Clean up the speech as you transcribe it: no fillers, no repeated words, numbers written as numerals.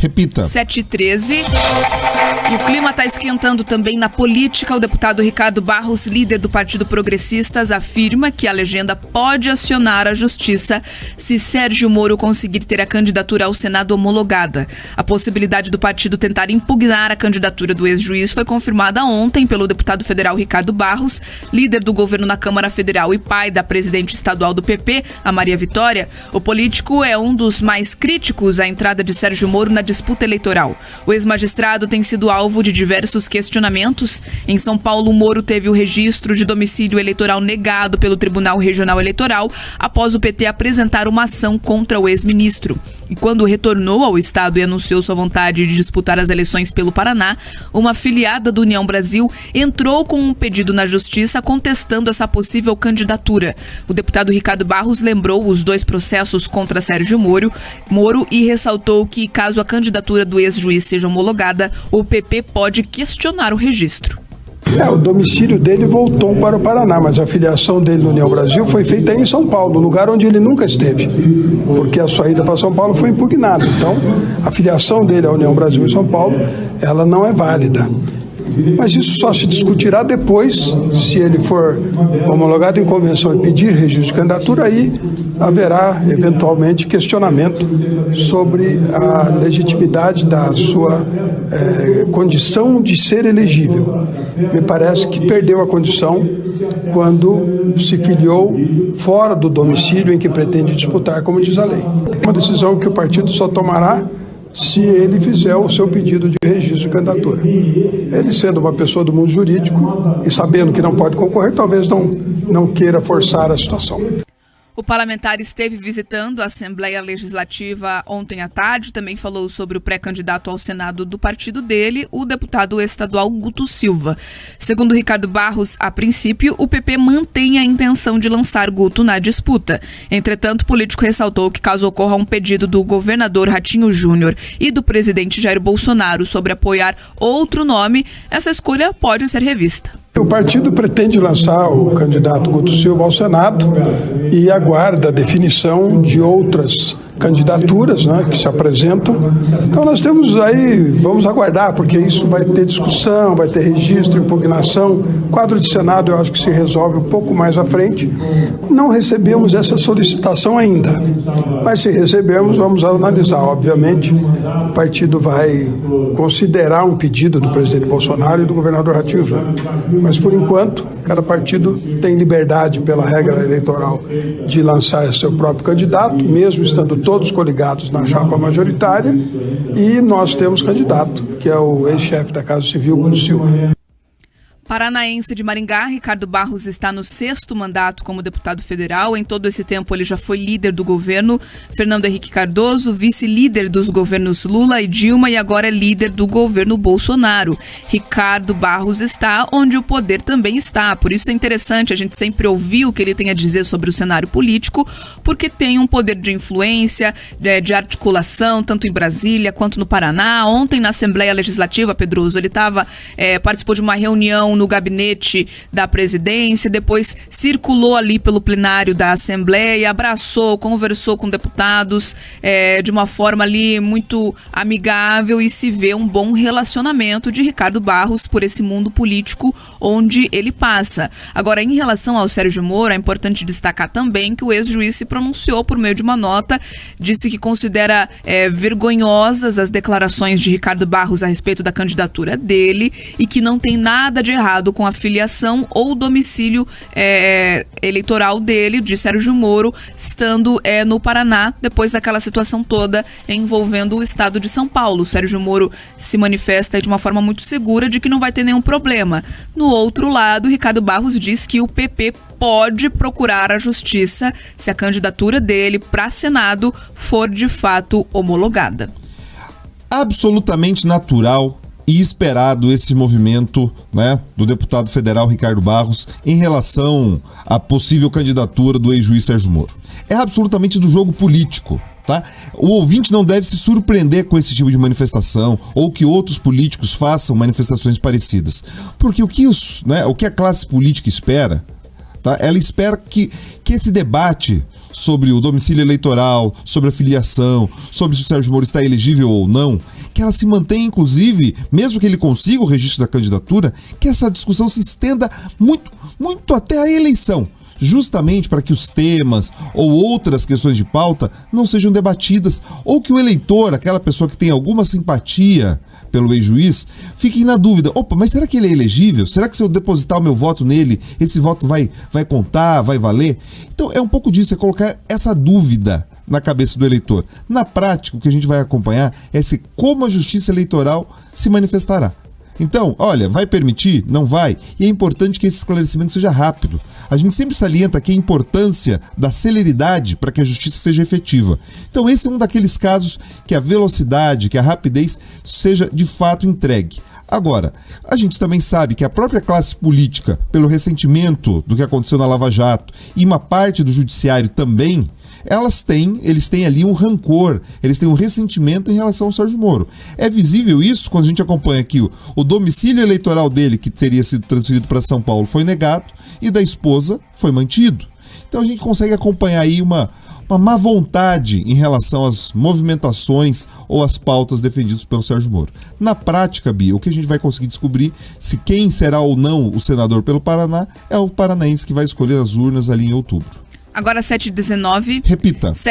Repita. 7h13. E o clima está esquentando também na política. O deputado Ricardo Barros, líder do Partido Progressistas, afirma que a legenda pode acionar a justiça se Sérgio Moro conseguir ter a candidatura ao Senado homologada. A possibilidade do partido tentar impugnar a candidatura do ex-juiz foi confirmada ontem pelo deputado federal Ricardo Barros, líder do governo na Câmara Federal e pai da presidente estadual do PP, a Maria Vitória. O político é um dos mais críticos à entrada de Sérgio Moro na disputa eleitoral. O ex-magistrado tem sido alvo de diversos questionamentos. Em São Paulo, Moro teve o registro de domicílio eleitoral negado pelo Tribunal Regional Eleitoral após o PT apresentar uma ação contra o ex-ministro. E quando retornou ao estado e anunciou sua vontade de disputar as eleições pelo Paraná, uma filiada do União Brasil entrou com um pedido na justiça contestando essa possível candidatura. O deputado Ricardo Barros lembrou os 2 processos contra Sérgio Moro e ressaltou que, caso a candidatura do ex-juiz seja homologada, o PP pode questionar o registro. O domicílio dele voltou para o Paraná, mas a filiação dele no União Brasil foi feita em São Paulo, lugar onde ele nunca esteve, porque a sua ida para São Paulo foi impugnada. Então, a filiação dele à União Brasil em São Paulo, ela não é válida. Mas isso só se discutirá depois, se ele for homologado em convenção e pedir registro de candidatura, aí haverá eventualmente questionamento sobre a legitimidade da sua condição de ser elegível. Me parece que perdeu a condição quando se filiou fora do domicílio em que pretende disputar, como diz a lei. Uma decisão que o partido só tomará se ele fizer o seu pedido de registro de candidatura. Ele, sendo uma pessoa do mundo jurídico e sabendo que não pode concorrer, talvez não queira forçar a situação. O parlamentar esteve visitando a Assembleia Legislativa ontem à tarde, também falou sobre o pré-candidato ao Senado do partido dele, o deputado estadual Guto Silva. Segundo Ricardo Barros, a princípio, o PP mantém a intenção de lançar Guto na disputa. Entretanto, o político ressaltou que caso ocorra um pedido do governador Ratinho Júnior e do presidente Jair Bolsonaro sobre apoiar outro nome, essa escolha pode ser revista. O partido pretende lançar o candidato Guto Silva ao Senado e aguarda a definição de outras candidaturas, né, que se apresentam. Então nós temos aí, vamos aguardar, porque isso vai ter discussão, vai ter registro, impugnação. O quadro de Senado eu acho que se resolve um pouco mais à frente. Não recebemos essa solicitação ainda, mas se recebermos, vamos analisar. Obviamente, o partido vai considerar um pedido do presidente Bolsonaro e do governador Ratinho Júnior. Mas, por enquanto, cada partido tem liberdade, pela regra eleitoral, de lançar seu próprio candidato, mesmo estando todos coligados na chapa majoritária, e nós temos candidato, que é o ex-chefe da Casa Civil, Guto Silva. Paranaense de Maringá, Ricardo Barros está no 6º mandato como deputado federal. Em todo esse tempo ele já foi líder do governo Fernando Henrique Cardoso, vice-líder dos governos Lula e Dilma e agora é líder do governo Bolsonaro. Ricardo Barros está onde o poder também está, por isso é interessante a gente sempre ouvir o que ele tem a dizer sobre o cenário político, porque tem um poder de influência, de articulação, tanto em Brasília quanto no Paraná. Ontem na Assembleia Legislativa, Pedroso, ele participou de uma reunião no gabinete da presidência, depois circulou ali pelo plenário da Assembleia, abraçou, conversou com deputados de uma forma ali muito amigável e se vê um bom relacionamento de Ricardo Barros por esse mundo político onde ele passa. Agora, em relação ao Sérgio Moro, é importante destacar também que o ex-juiz se pronunciou por meio de uma nota, disse que considera vergonhosas as declarações de Ricardo Barros a respeito da candidatura dele e que não tem nada de errado com a filiação ou domicílio eleitoral dele, de Sérgio Moro, estando no Paraná, depois daquela situação toda envolvendo o estado de São Paulo. O Sérgio Moro se manifesta de uma forma muito segura de que não vai ter nenhum problema. No outro lado, Ricardo Barros diz que o PP pode procurar a justiça se a candidatura dele para Senado for de fato homologada. Absolutamente natural e esperado esse movimento, né, do deputado federal Ricardo Barros em relação à possível candidatura do ex-juiz Sérgio Moro. É absolutamente do jogo político, tá? O ouvinte não deve se surpreender com esse tipo de manifestação ou que outros políticos façam manifestações parecidas. Porque o que a classe política espera, tá? Ela espera que esse debate sobre o domicílio eleitoral, sobre a filiação, sobre se o Sérgio Moro está elegível ou não, que ela se mantenha, inclusive, mesmo que ele consiga o registro da candidatura, que essa discussão se estenda muito até a eleição, justamente para que os temas ou outras questões de pauta não sejam debatidas, ou que o eleitor, aquela pessoa que tem alguma simpatia pelo ex-juiz, fique na dúvida: opa, mas será que ele é elegível? Será que se eu depositar o meu voto nele, esse voto vai contar, vai valer? Então é um pouco disso, é colocar essa dúvida na cabeça do eleitor. Na prática, o que a gente vai acompanhar é como a justiça eleitoral se manifestará. Então, olha, vai permitir? Não vai? E é importante que esse esclarecimento seja rápido. A gente sempre salienta aqui a importância da celeridade para que a justiça seja efetiva. Então esse é um daqueles casos que a velocidade, que a rapidez seja de fato entregue. Agora, a gente também sabe que a própria classe política, pelo ressentimento do que aconteceu na Lava Jato, e uma parte do judiciário também, eles têm ali um rancor, eles têm um ressentimento em relação ao Sérgio Moro. É visível isso quando a gente acompanha aqui o domicílio eleitoral dele, que teria sido transferido para São Paulo, foi negado, e da esposa foi mantido. Então a gente consegue acompanhar aí uma má vontade em relação às movimentações ou às pautas defendidas pelo Sérgio Moro. Na prática, Bia, o que a gente vai conseguir descobrir se quem será ou não o senador pelo Paraná é o paranaense que vai escolher as urnas ali em outubro. Agora 7h19. Repita.